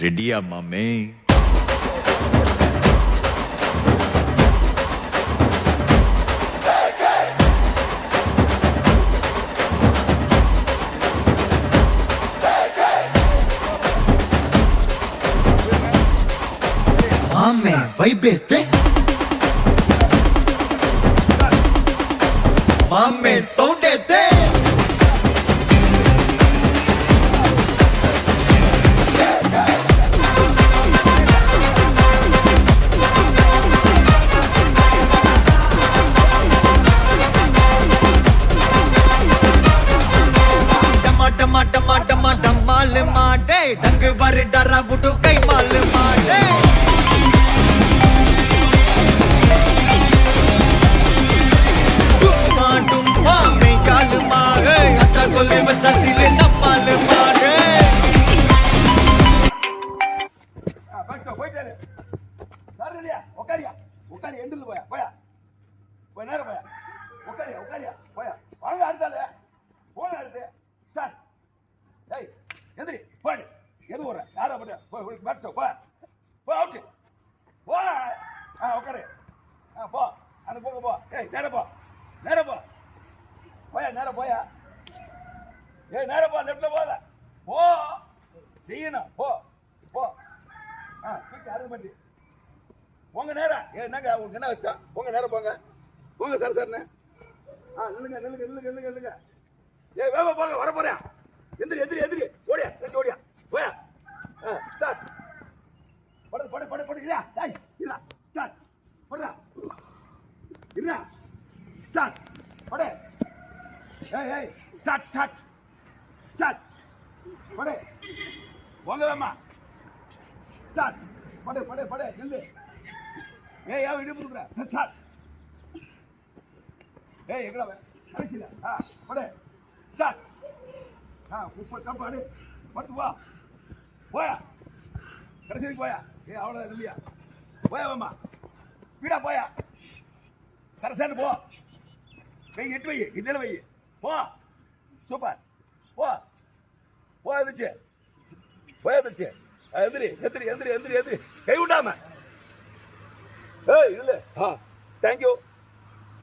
ரெடியா மாமே? மாமே வைபேத்து மாமே சவுண்டேத்து டமா டமா டமா டமால் மாடே டங்கு வர டரா புட்டு கை மால் மாடே டும்மா டும்மா மே கால் மாடே அச்சா கொல்லே வச்சா சிலே நப்பால் மாடே பஸ்டோ போயிட்டாரு சாரடியா உட்காரியா உட்காரி எண்டில் போயா போயா போய் நேரம் போயா உட்காரியா போயா வாங்க அடுத்தால போன அடுத்து ஸ்டார்ட் ஏய் எந்திரி போடு எது போற யாரா போட்ட போய் பஸ்டோ போ போ அவுட் போ உட்காரு போ அந்த போக போ ஏய் நேரம் போ போயா நேரம் போயா ஏய் நேரம் போ லெஃப்ட்ல போதா போ செய்யணும் போ தூக்கி அறுபது பண்ணி உங்க நேரம் என்னங்க உங்களுக்கு என்ன வச்சுட்டா உங்க நேரம் போங்க சார் சார்ண்ணே நில்லுங்க ஏய் வேமா போங்க வர போறேன் எந்திரி ஓடியா போயா ஸ்டார்ட் படு இல்ல ஸ்டார்ட் படுறா இல்ல ஸ்டார்ட் படு ஏய் ஸ்டார்ட் படு போங்க வேமா ஸ்டார்ட் படு நில்லு ஏய் யா இடி புடுறா ஸ்டார்ட் ஏய் எங்கடா கரெக்ட்ல படு ஸ்டார்ட் உப்பு கப்பாடு படுத்து போயா கடைசி போயா ஏய் அவ்வளோ இல்லையா போயா மாமா ஸ்பீடா போயா சரசன்னு போ கை எட்டு வை கிட்ட வை போ சூப்பர் போயாச்சு எந்திரி கை விடாம ஏய் இல்ல தேங்க்யூ